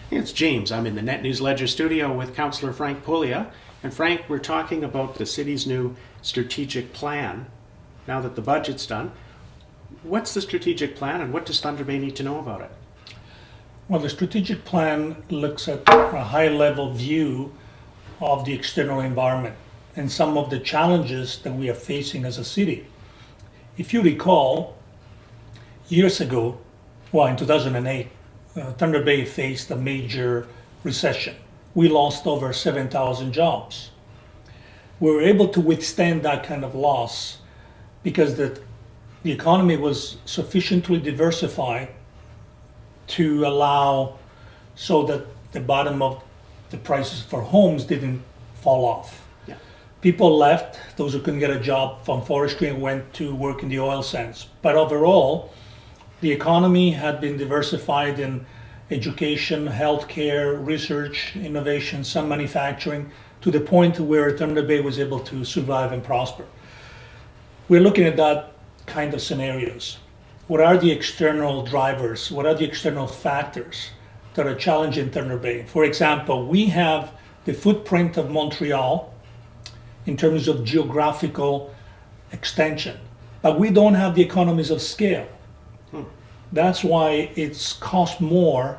It's James. I'm in the Net News Ledger studio with Councillor Frank Pullia. And Frank, we're talking about the city's new strategic plan. Now that the budget's done, what's the strategic plan and what does Thunder Bay need to know about it? Well, the strategic plan looks at a high-level view of the external environment and some of the challenges that we are facing as a city. If you recall, years ago, well, in 2008, Thunder Bay faced a major recession. We lost over 7,000 jobs. We were able to withstand that kind of loss because the economy was sufficiently diversified to allow so that the bottom of the prices for homes didn't fall off. Yeah. People left, those who couldn't get a job from forestry, and went to work in the oil sands. But overall, the economy had been diversified in education, healthcare, research, innovation, some manufacturing, to the point where Thunder Bay was able to survive and prosper. We're looking at that kind of scenarios. What are the external drivers? What are the external factors that are challenging Thunder Bay? For example, we have the footprint of Montreal in terms of geographical extension, but we don't have the economies of scale. That's why it's cost more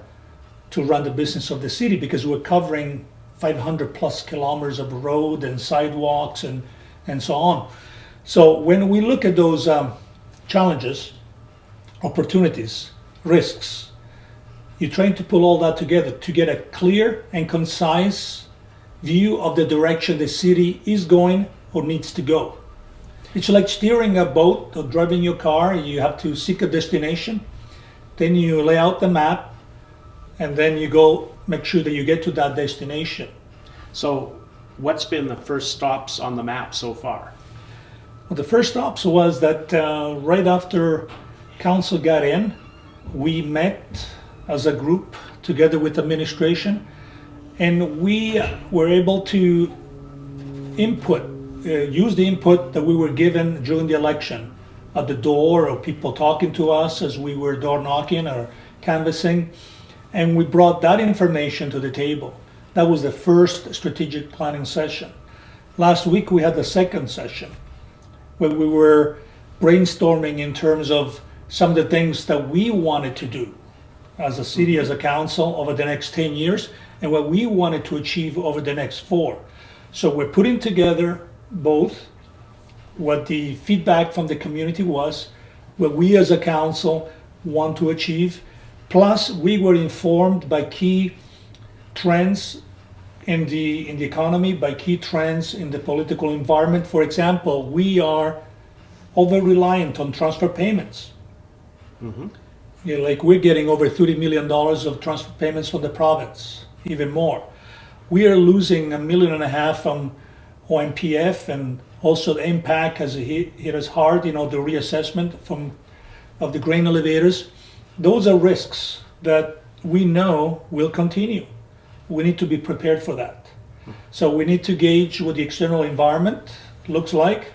to run the business of the city, because we're covering 500 plus kilometers of road and sidewalks and so on. So when we look at those challenges, opportunities, risks, you're trying to pull all that together to get a clear and concise view of the direction the city is going or needs to go. It's like steering a boat or driving your car. You have to seek a destination, then you lay out the map, and then you go make sure that you get to that destination. So what's been the first stops on the map so far? Well, the first stops was that right after council got in, we met as a group together with administration, and we were able to use the input that we were given during the election at the door, or people talking to us as we were door knocking or canvassing, and we brought that information to the table. That was the first strategic planning session. Last week we had the second session where we were brainstorming in terms of some of the things that we wanted to do as a city, as a council over the next 10 years, and what we wanted to achieve over the next 4. So we're putting together both what the feedback from the community was, what we as a council want to achieve, plus we were informed by key trends in the economy, by key trends in the political environment. For example, we are over-reliant on transfer payments. Mm-hmm. Yeah, like we're getting over $30 million of transfer payments from the province, even more. We are losing $1.5 million from OMPF, and also the impact has hit us hard, the reassessment of the grain elevators. Those are risks that we know will continue. We need to be prepared for that. So we need to gauge what the external environment looks like,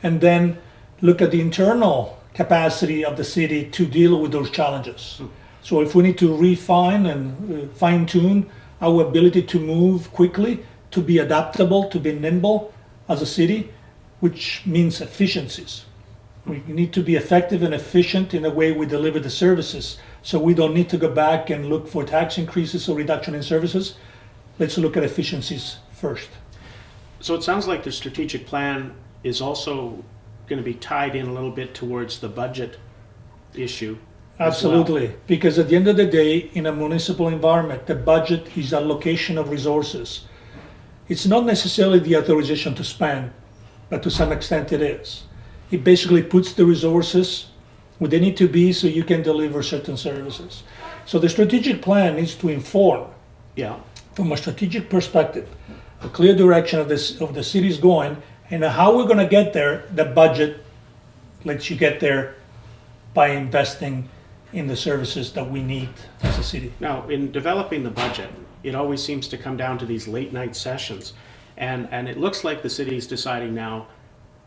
and then look at the internal capacity of the city to deal with those challenges. So if we need to refine and fine-tune our ability to move quickly, to be adaptable, to be nimble as a city, which means efficiencies. We need to be effective and efficient in the way we deliver the services, so we don't need to go back and look for tax increases or reduction in services. Let's look at efficiencies first. So it sounds like the strategic plan is also going to be tied in a little bit towards the budget issue. Absolutely, because at the end of the day, in a municipal environment, the budget is allocation of resources. It's not necessarily the authorization to spend, but to some extent it is. It basically puts the resources where they need to be so you can deliver certain services. So the strategic plan needs to inform, from a strategic perspective, a clear direction of the city's going, and how we're going to get there. The budget lets you get there by investing in the services that we need as a city. Now, in developing the budget, it always seems to come down to these late night sessions. And it looks like the city is deciding now,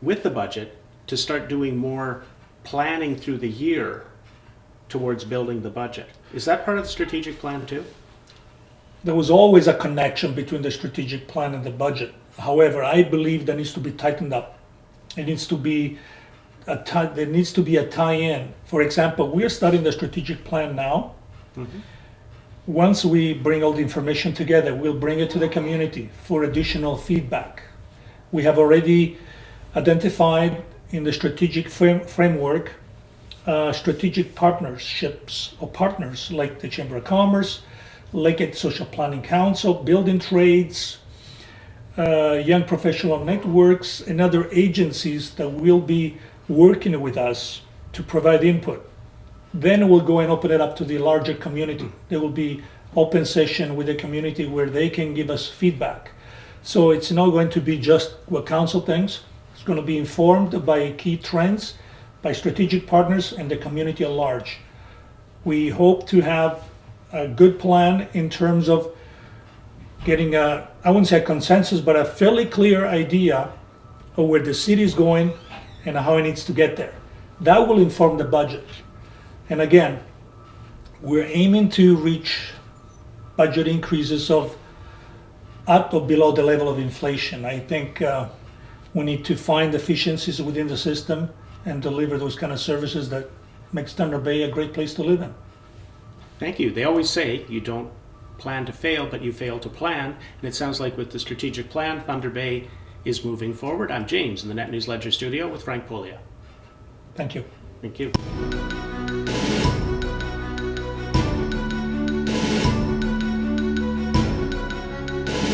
with the budget, to start doing more planning through the year towards building the budget. Is that part of the strategic plan too? there was always a connection between the strategic plan and the budget. However, I believe that needs to be tightened up. It needs to be there needs to be a tie-in. For example, we are studying the strategic plan now. Once we bring all the information together, we'll bring it to the community for additional feedback. We have already identified in the strategic framework strategic partnerships or partners like the Chamber of Commerce, Lakehead Social Planning Council, building trades, young professional networks, and other agencies that will be working with us to provide input. Then we'll go and open it up to the larger community. There will be open session with the community where they can give us feedback. So it's not going to be just what council thinks. It's going to be informed by key trends, by strategic partners and the community at large. We hope to have a good plan in terms of getting I wouldn't say a consensus, but a fairly clear idea of where the city is going and how it needs to get there. That will inform the budget. And again, we're aiming to reach budget increases of at or below the level of inflation. I think we need to find efficiencies within the system and deliver those kind of services that makes Thunder Bay a great place to live in. Thank you. They always say you don't plan to fail, but you fail to plan. And it sounds like with the strategic plan, Thunder Bay is moving forward. I'm James in the Net News Ledger studio with Frank Pullia. Thank you. Thank you.